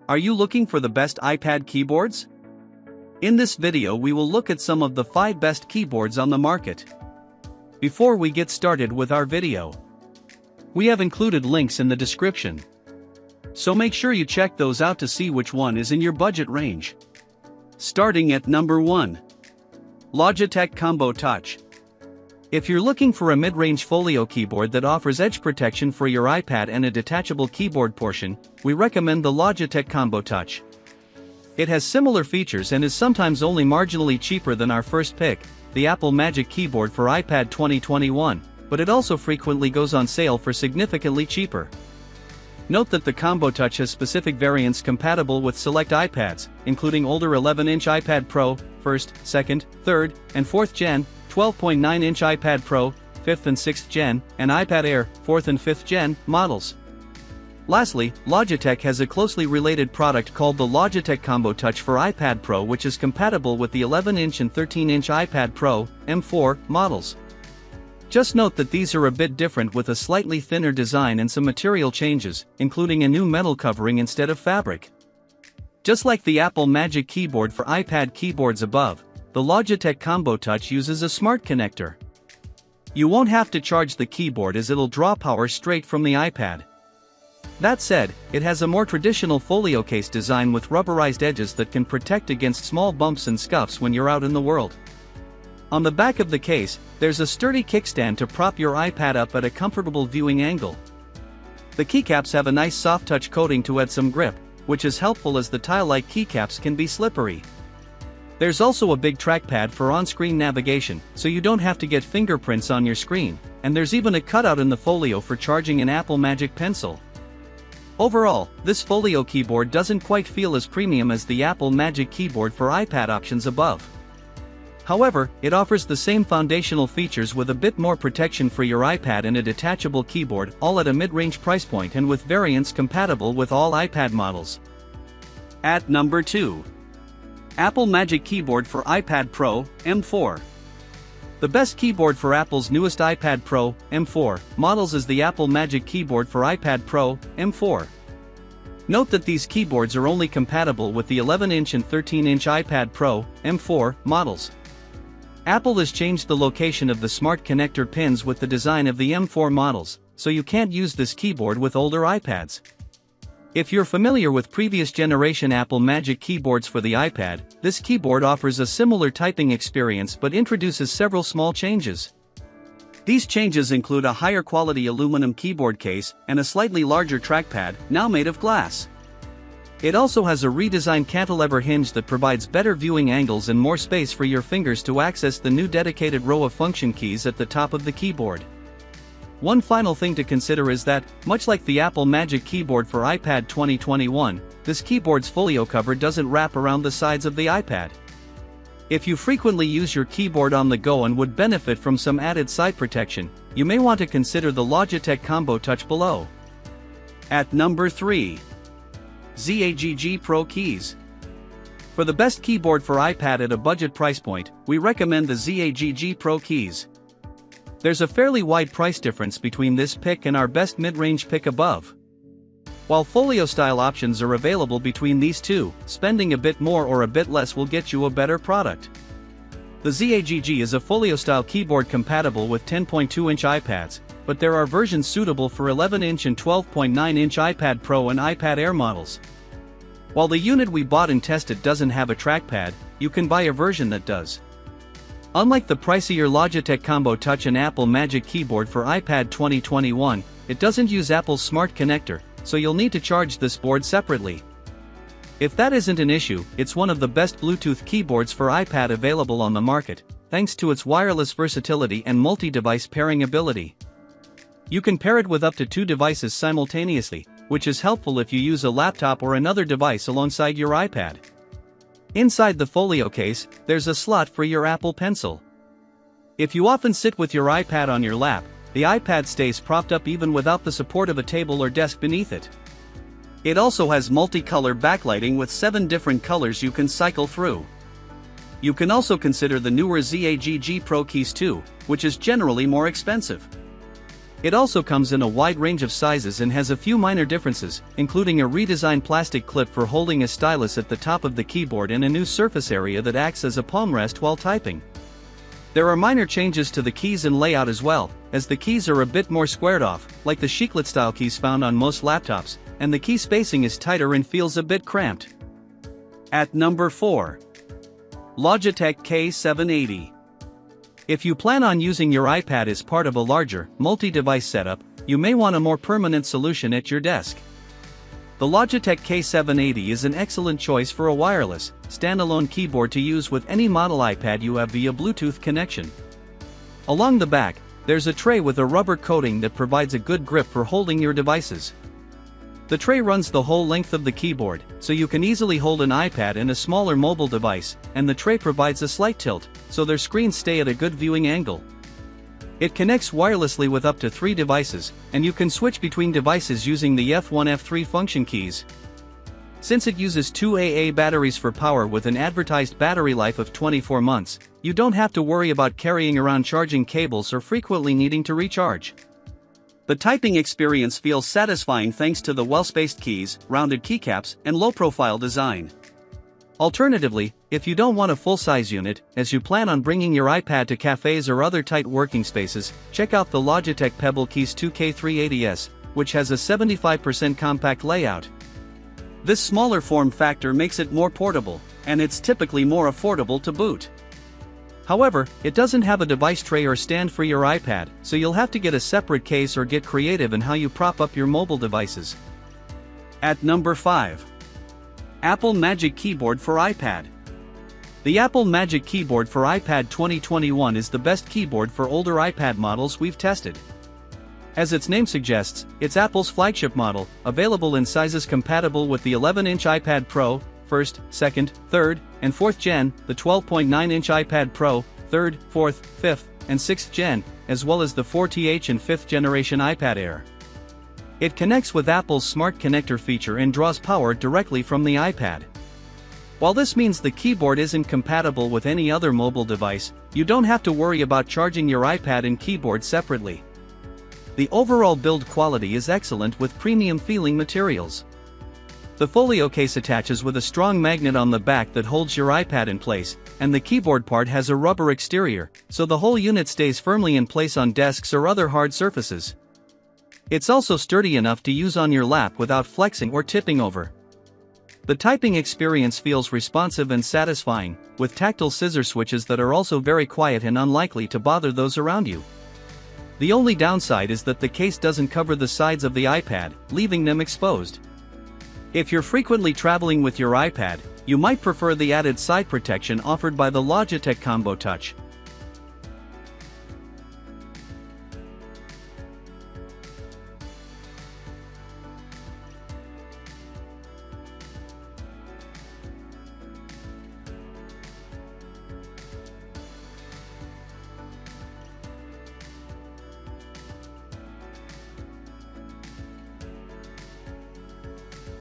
Are you looking for the best iPad keyboards? In this video we will look at some of the 5 best keyboards on the market. Before we get started with our video, we have included links in the description, so make sure you check those out to see which one is in your budget range. Starting at number 1. Logitech Combo Touch. If you're looking for a mid-range folio keyboard that offers edge protection for your iPad and a detachable keyboard portion, we recommend the Logitech Combo Touch. It has similar features and is sometimes only marginally cheaper than our first pick, the Apple Magic Keyboard for iPad 2021, but it also frequently goes on sale for significantly cheaper. Note that the Combo Touch has specific variants compatible with select iPads, including older 11-inch iPad Pro, 1st, 2nd, 3rd, and 4th Gen, 12.9-inch iPad Pro, 5th and 6th Gen, and iPad Air, 4th and 5th Gen, models. Lastly, Logitech has a closely related product called the Logitech Combo Touch for iPad Pro, which is compatible with the 11-inch and 13-inch iPad Pro, M4, models. Just note that these are a bit different with a slightly thinner design and some material changes, including a new metal covering instead of fabric. Just like the Apple Magic Keyboard for iPad keyboards above, the Logitech Combo Touch uses a smart connector. You won't have to charge the keyboard as it'll draw power straight from the iPad. That said, it has a more traditional folio case design with rubberized edges that can protect against small bumps and scuffs when you're out in the world. On the back of the case, there's a sturdy kickstand to prop your iPad up at a comfortable viewing angle. The keycaps have a nice soft touch coating to add some grip, which is helpful as the tile-like keycaps can be slippery. There's also a big trackpad for on-screen navigation, so you don't have to get fingerprints on your screen, and there's even a cutout in the folio for charging an Apple Magic Pencil. Overall, this folio keyboard doesn't quite feel as premium as the Apple Magic Keyboard for iPad options above. However, it offers the same foundational features with a bit more protection for your iPad and a detachable keyboard, all at a mid-range price point and with variants compatible with all iPad models. At number 2. Apple Magic Keyboard for iPad Pro, M4. The best keyboard for Apple's newest iPad Pro, M4, models is the Apple Magic Keyboard for iPad Pro, M4. Note that these keyboards are only compatible with the 11-inch and 13-inch iPad Pro, M4, models. Apple has changed the location of the smart connector pins with the design of the M4 models, so you can't use this keyboard with older iPads. If you're familiar with previous generation Apple Magic keyboards for the iPad, this keyboard offers a similar typing experience but introduces several small changes. These changes include a higher quality aluminum keyboard case and a slightly larger trackpad, now made of glass. It also has a redesigned cantilever hinge that provides better viewing angles and more space for your fingers to access the new dedicated row of function keys at the top of the keyboard. One final thing to consider is that, much like the Apple Magic Keyboard for iPad 2021, this keyboard's folio cover doesn't wrap around the sides of the iPad. If you frequently use your keyboard on the go and would benefit from some added side protection, you may want to consider the Logitech Combo Touch below. At number 3. ZAGG Pro Keys. For the best keyboard for iPad at a budget price point, we recommend the ZAGG Pro Keys. There's a fairly wide price difference between this pick and our best mid-range pick above. While folio-style options are available between these two, spending a bit more or a bit less will get you a better product. The ZAGG is a folio-style keyboard compatible with 10.2-inch iPads, but there are versions suitable for 11-inch and 12.9-inch iPad Pro and iPad Air models. While the unit we bought and tested doesn't have a trackpad, you can buy a version that does. Unlike the pricier Logitech Combo Touch and Apple Magic Keyboard for iPad 2021, it doesn't use Apple's smart connector, so you'll need to charge this board separately. If that isn't an issue, it's one of the best Bluetooth keyboards for iPad available on the market, thanks to its wireless versatility and multi-device pairing ability. You can pair it with up to 2 devices simultaneously, which is helpful if you use a laptop or another device alongside your iPad. Inside the folio case, there's a slot for your Apple Pencil. If you often sit with your iPad on your lap, the iPad stays propped up even without the support of a table or desk beneath it. It also has multicolor backlighting with 7 different colors you can cycle through. You can also consider the newer ZAGG Pro Keys 2, which is generally more expensive. It also comes in a wide range of sizes and has a few minor differences, including a redesigned plastic clip for holding a stylus at the top of the keyboard and a new surface area that acts as a palm rest while typing. There are minor changes to the keys and layout as well, as the keys are a bit more squared off, like the chiclet style keys found on most laptops, and the key spacing is tighter and feels a bit cramped. At number 4. Logitech K780. If you plan on using your iPad as part of a larger, multi-device setup, you may want a more permanent solution at your desk. The Logitech K780 is an excellent choice for a wireless, standalone keyboard to use with any model iPad you have via Bluetooth connection. Along the back, there's a tray with a rubber coating that provides a good grip for holding your devices. The tray runs the whole length of the keyboard, so you can easily hold an iPad and a smaller mobile device, and the tray provides a slight tilt, so their screens stay at a good viewing angle. It connects wirelessly with up to 3 devices, and you can switch between devices using the F1/F3 function keys. Since it uses 2 AA batteries for power with an advertised battery life of 24 months, you don't have to worry about carrying around charging cables or frequently needing to recharge. The typing experience feels satisfying thanks to the well-spaced keys, rounded keycaps, and low-profile design. Alternatively, if you don't want a full-size unit, as you plan on bringing your iPad to cafes or other tight working spaces, check out the Logitech Pebble Keys 2K380S, which has a 75% compact layout. This smaller form factor makes it more portable, and it's typically more affordable to boot. However, it doesn't have a device tray or stand for your iPad, so you'll have to get a separate case or get creative in how you prop up your mobile devices. At number 5. Apple Magic Keyboard for iPad. The Apple Magic Keyboard for iPad 2021 is the best keyboard for older iPad models we've tested. As its name suggests, it's Apple's flagship model, available in sizes compatible with the 11-inch iPad Pro, 1st, 2nd, 3rd, and 4th Gen, the 12.9-inch iPad Pro, 3rd, 4th, 5th, and 6th Gen, as well as the 4th and 5th generation iPad Air. It connects with Apple's Smart Connector feature and draws power directly from the iPad. While this means the keyboard isn't compatible with any other mobile device, you don't have to worry about charging your iPad and keyboard separately. The overall build quality is excellent with premium-feeling materials. The folio case attaches with a strong magnet on the back that holds your iPad in place, and the keyboard part has a rubber exterior, so the whole unit stays firmly in place on desks or other hard surfaces. It's also sturdy enough to use on your lap without flexing or tipping over. The typing experience feels responsive and satisfying, with tactile scissor switches that are also very quiet and unlikely to bother those around you. The only downside is that the case doesn't cover the sides of the iPad, leaving them exposed. If you're frequently traveling with your iPad, you might prefer the added side protection offered by the Logitech Combo Touch,